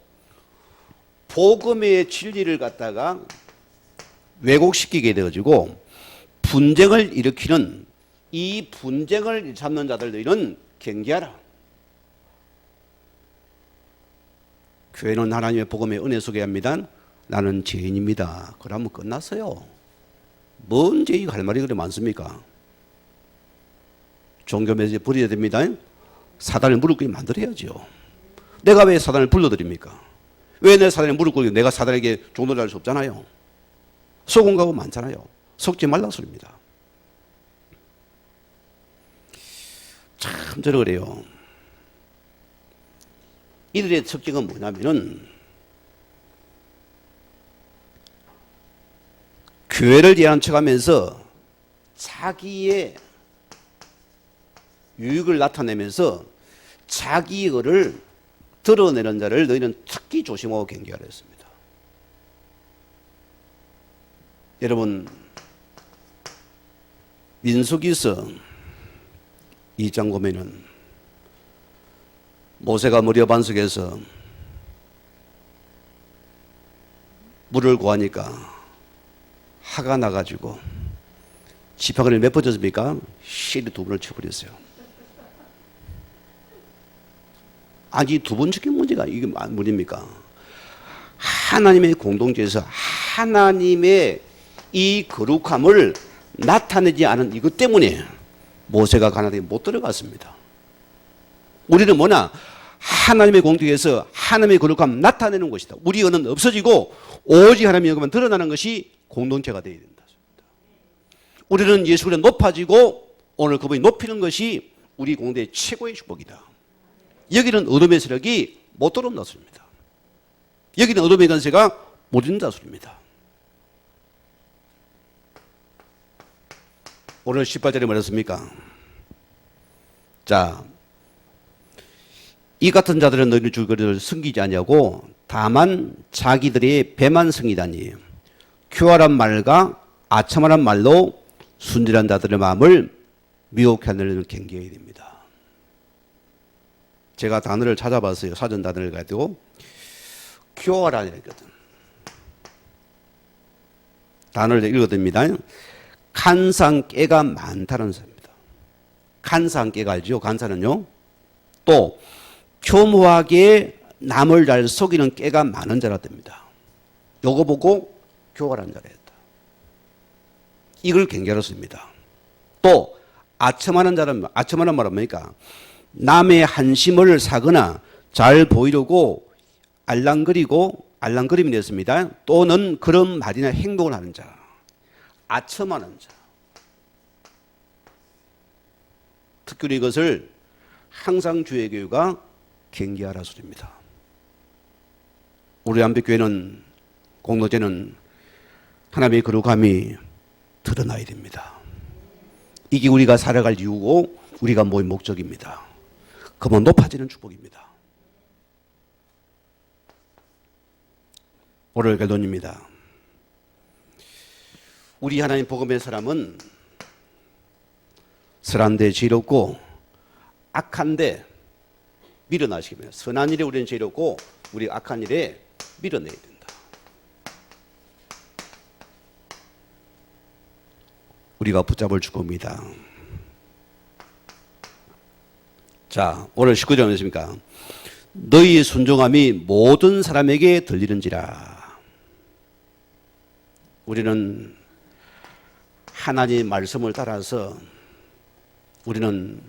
복음의 진리를 갖다가 왜곡시키게 되어지고 분쟁을 일으키는 이 분쟁을 잡는 자들 너희는 경계하라. 교회는 하나님의 복음의 은혜 속에 합니다. 나는 죄인입니다. 그러면 끝났어요. 뭔 죄인이 할 말이 그리 많습니까? 종교 메시지 버려야 됩니다. 사단을 무릎 꿇게 만들어야죠. 내가 왜 사단을 불러드립니까? 왜 내 사단에 무릎 꿇게 내가 사단에게 종노를 할 수 없잖아요. 속은 가고 많잖아요. 속지 말라 소리입니다. 참 저러 그래요. 이들의 특징은 뭐냐면은 교회를 대한 척하면서 자기의 유익을 나타내면서 자기의를 드러내는 자를 너희는 특히 조심하고 경계하라 했습니다. 여러분 민수기서 2장 보면은 모세가 무리와 반석에서 물을 구하니까 화가 나가지고 지팡이를 몇 번 쳤습니까? 실이 2번을 쳐버렸어요. 아니 2번 치킨 문제가 이게 뭡니까? 하나님의 공동체에서 하나님의 이 거룩함을 나타내지 않은 이것 때문에 모세가 가나안에 못 들어갔습니다. 우리는 뭐냐? 하나님의 공동체에서 하나님의 거룩함 나타내는 것이다. 우리 언어는 없어지고 오직 하나님의 영광만 드러나는 것이 공동체가 되어야 된다. 우리는 예수 그리스도 높아지고 오늘 그분이 높이는 것이 우리 공동체의 최고의 축복이다. 여기는 어둠의 세력이 못 들어온다 소리입니다. 여기는 어둠의 권세가 못 이룬다 소리입니다. 오늘 18절에 뭐랬습니까? 자, 이 같은 자들은 너희를 주를 섬기지 아니하고 다만 자기들의 배만 섬기다니 교활한 말과 아첨하는 말로 순진한 자들의 마음을 미혹해 하는 경계해야 됩니다. 제가 단어를 찾아봤어요. 사전 단어를 가지고 교활하냐 했거든. 단어를 읽어드립니다. 간상깨가 많다는 사람입니다. 간상깨가 알죠? 간사는요. 또 교모하게 남을 잘 속이는 깨가 많은 자라 됩니다. 요거 보고 교활한 자라 했다. 이걸 경계로 씁니다. 또 아첨하는 자는 아첨하는 말은 뭡니까? 남의 한심을 사거나 잘 보이려고 알랑거림이 됐습니다. 또는 그런 말이나 행동을 하는 자, 아첨하는 자. 특별히 이것을 항상 주의교회가 경계하라 소리입니다. 우리 안백교회는 공동체는 하나님의 거룩함이 드러나야 됩니다. 이게 우리가 살아갈 이유고 우리가 모인 목적입니다. 그만 높아지는 축복입니다. 오늘 결론입니다. 우리 하나님 복음의 사람은 선한데 지혜롭고 악한데 밀어나시기 바랍니다. 선한 일에 우리는 지혜롭고 우리 악한 일에 밀어내야 된다. 우리가 붙잡을 축복입니다. 자, 오늘 19절 뭐십니까? 너희의 순종함이 모든 사람에게 들리는지라. 우리는 하나님의 말씀을 따라서 우리는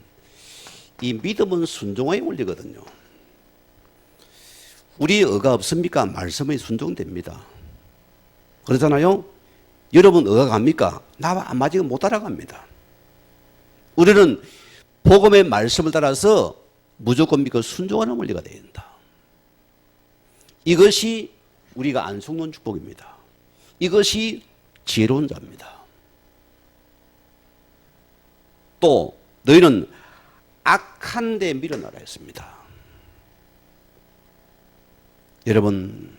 이 믿음은 순종의 원리거든요. 우리 의가 없습니까? 말씀에 순종됩니다. 그러잖아요. 여러분 의가 갑니까? 나와 안 맞으면 못 따라갑니다. 우리는 복음의 말씀을 따라서 무조건 믿고 순종하는 원리가 되어야 된다. 이것이 우리가 안 속는 축복입니다. 이것이 지혜로운 자입니다. 또 너희는 악한 데 밀어나라 했습니다. 여러분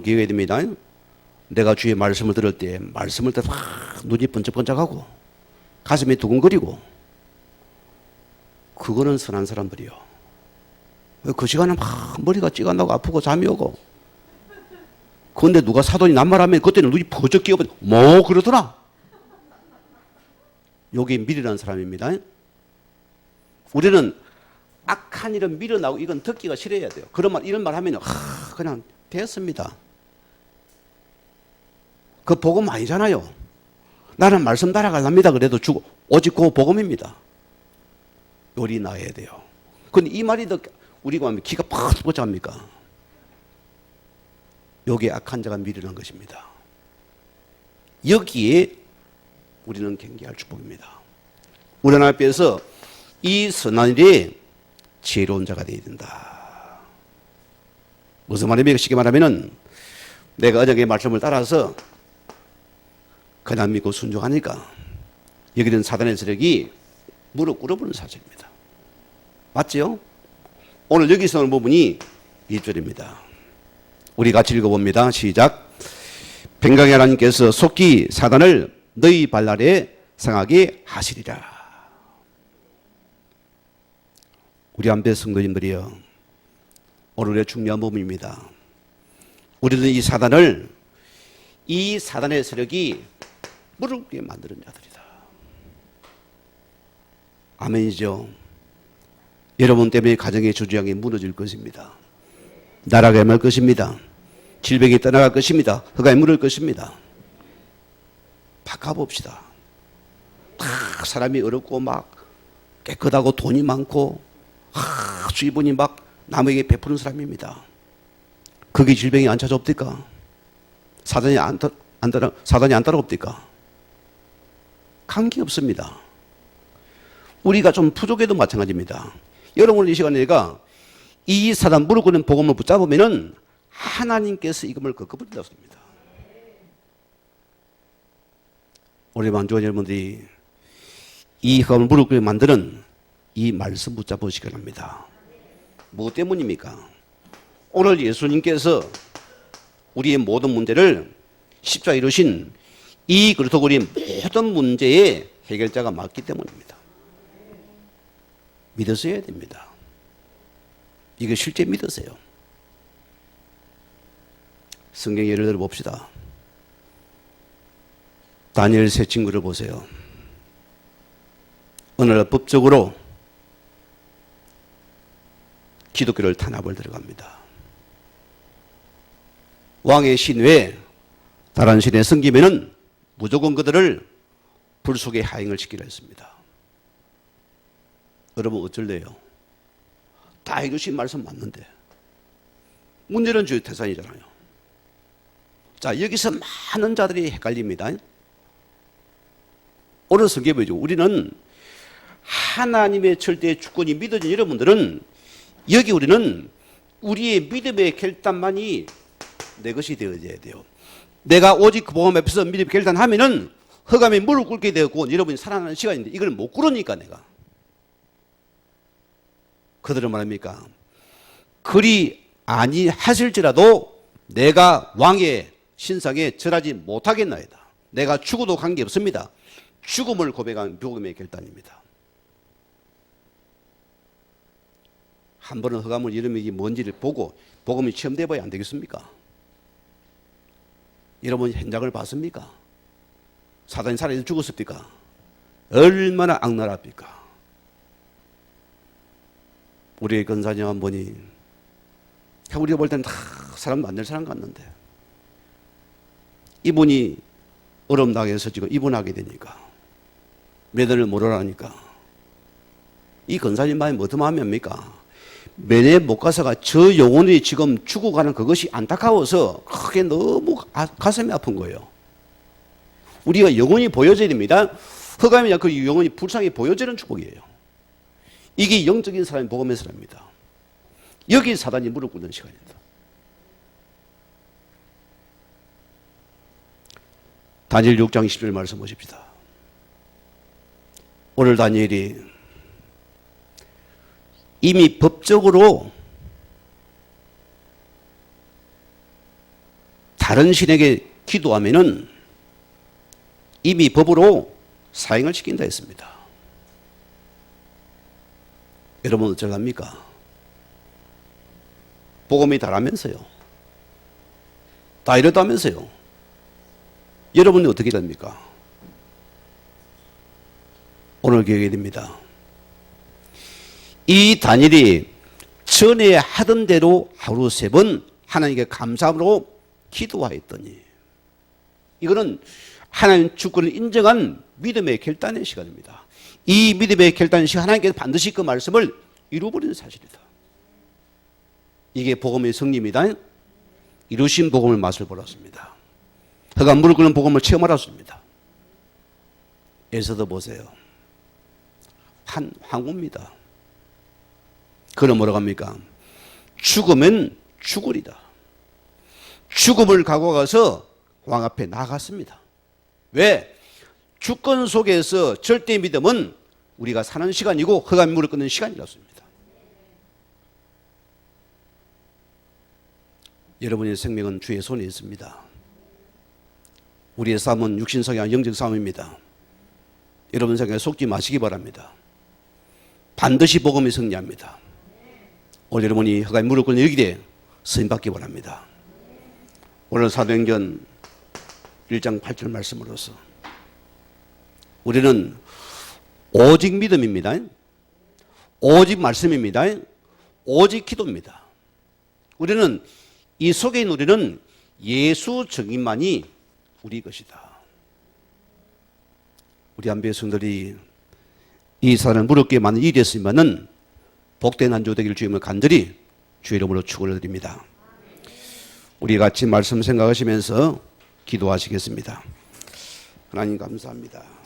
기회가 됩니다. 내가 주의 말씀을 들을 때 말씀을 듣다 눈이 번쩍번쩍하고 가슴이 두근거리고 그거는 선한 사람들이요. 그 시간에 막 머리가 찌간다고 아프고 잠이 오고 그런데 누가 사돈이 낱말하면 그때는 눈이 버쩍 끼어버려. 뭐 그러더라. 여기 밀이라는 사람입니다. 우리는 악한 일은 밀어나고 이건 듣기가 싫어야 돼요. 이런 말 하면 그냥 됐습니다. 그 복음 아니잖아요. 나는 말씀 따라가랍니다. 그래도 주고 오직 그 복음입니다. 요리 나야 돼요. 근데 이 말이 더 우리가 하면 기가 팍 뻗어갑니까? 여기에 악한 자가 밀어난 것입니다. 여기에 우리는 경계할 축복입니다. 우리 하나님 앞에서 이 선한 일에 지혜로운 자가 되어야 된다. 무슨 말입니까? 쉽게 말하면은 내가 어저께 말씀을 따라서 그냥 믿고 순종하니까 여기는 사단의 세력이 무릎 꿇어버리는 사실입니다. 맞지요? 오늘 여기서 오는 부분이 2절입니다. 우리 같이 읽어봅니다. 시작. 평강의 하나님께서 속히 사단을 너희 발 아래에 상하게 하시리라. 우리 안배 성도님들이여, 오늘의 중요한 부분입니다. 우리는 이 사단의 세력이 무릎 꿇게 만드는 자들이다. 아멘이죠. 여러분 때문에 가정의 주장이 무너질 것입니다. 나라가 말 것입니다. 질병이 떠나갈 것입니다. 흑암이 물을 것입니다. 바꿔봅시다. 다 사람이 어렵고 막 깨끗하고 돈이 많고 주의분이 막 남에게 베푸는 사람입니다. 그게 질병이 안 찾아옵니까? 사단이 안 따라옵니까? 관계없습니다. 우리가 좀 부족해도 마찬가지입니다. 여러분 이 시간에 내가 이 사단 무릎 꿇는 복음을 붙잡으면은 하나님께서 이것을 꺾어버린다고 합니다. 우리 만주원 여러분들이 이 흑암을 무릎 꿇게 만드는 이 말씀 붙잡으시기 바랍니다. 무엇 때문입니까? 오늘 예수님께서 우리의 모든 문제를 십자가에 이루신 이 그리스도 우리의 모든 문제의 해결자가 맞기 때문입니다. 믿으셔야 됩니다. 이거 실제 믿으세요. 성경 예를 들어 봅시다. 다니엘 세 친구를 보세요. 어느 날 법적으로 기독교를 탄압을 들어갑니다. 왕의 신외에 다른 신에 섬기면은 무조건 그들을 불 속에 하행을 시키려 했습니다. 여러분 어쩔래요? 다 이것이 말씀 맞는데 문제는 주의 태산이잖아요. 자, 여기서 많은 자들이 헷갈립니다. 오늘 성경에 보죠. 우리는 하나님의 절대 주권이 믿어진 여러분들은 여기 우리는 우리의 믿음의 결단만이 내 것이 되어져야 돼요. 내가 오직 그 복음 앞에서 믿음의 결단하면은 흑암에 무릎 꿇게 되었고 여러분이 살아나는 시간인데 이걸 못 꿇으니까 내가. 그들은 말합니까? 그리 아니하실지라도 내가 왕의 신상에 절하지 못하겠나이다. 내가 죽어도 관계없습니다. 죽음을 고백한 복음의 결단입니다. 한 번은 흑암을 이름이 뭔지를 보고 복음이 체험돼 봐야 안 되겠습니까? 여러분 현장을 봤습니까? 사단이 살아서 죽었습니까? 얼마나 악랄합니까? 우리의 권사님 한 분이 우리가 볼 때는 다 사람 만날 사람 같는데 이분이 어려움 당해서 지금 입원하게 되니까 매달을 모르라니까 이 권사님 마음이 어떤 마음입니까? 면회 못 가서가 저 영혼이 지금 죽어가는 그것이 안타까워서 크게 너무 가슴이 아픈 거예요. 우리가 영혼이 보여져야 됩니다. 흑암이 그 영혼이 불쌍히 보여지는 축복이에요. 이게 영적인 사람이 복음의 사람입니다. 여기 사단이 무릎 꿇는 시간입니다. 다니엘 6장 10절 말씀 보십시다. 오늘 다니엘이 이미 법적으로 다른 신에게 기도하면은 이미 법으로 사형을 시킨다 했습니다. 여러분 어쩌랍니까? 복음이 다라면서요. 다 이렇다면서요. 여러분이 어떻게 됩니까? 오늘 기억해야 됩니다. 이 다니엘이 전에 하던 대로 하루 3번 하나님께 감사함으로 기도하였더니 이거는 하나님 주권을 인정한 믿음의 결단의 시간입니다. 이 믿음의 결단의 시간 하나님께서 반드시 그 말씀을 이루어버리는 사실이다. 이게 복음의 승리입니다. 이루신 복음의 맛을 보았습니다. 흑암 무릎 꿇는 복음을 체험하였습니다. 에서도 보세요. 황후입니다. 그는 뭐라고 합니까? 죽으면 죽으리다. 죽음을 각오하고서 왕 앞에 나갔습니다. 왜? 주권 속에서 절대 믿음은 우리가 사는 시간이고 흑암이 무릎 꿇는 시간이었습니다. 여러분의 생명은 주의 손에 있습니다. 우리의 싸움은 육신성이 아닌 영적 싸움입니다. 여러분 생각에 속지 마시기 바랍니다. 반드시 복음이 승리합니다. 오늘 여러분이 흑암에 무릎 꿇는 여기에 쓰임받기 바랍니다. 오늘 사도행전 1장 8절 말씀으로서 우리는 오직 믿음입니다. 오직 말씀입니다. 오직 기도입니다. 우리는 이 속에 있는 우리는 예수 증인만이 우리 것이다. 우리 한배 성들이 이 사람을 무겁게 만든 일이 있으면은 복된 한 주 되기를 주님을 간절히 주의 이름으로 축원을 드립니다. 우리 같이 말씀 생각하시면서 기도하시겠습니다. 하나님 감사합니다.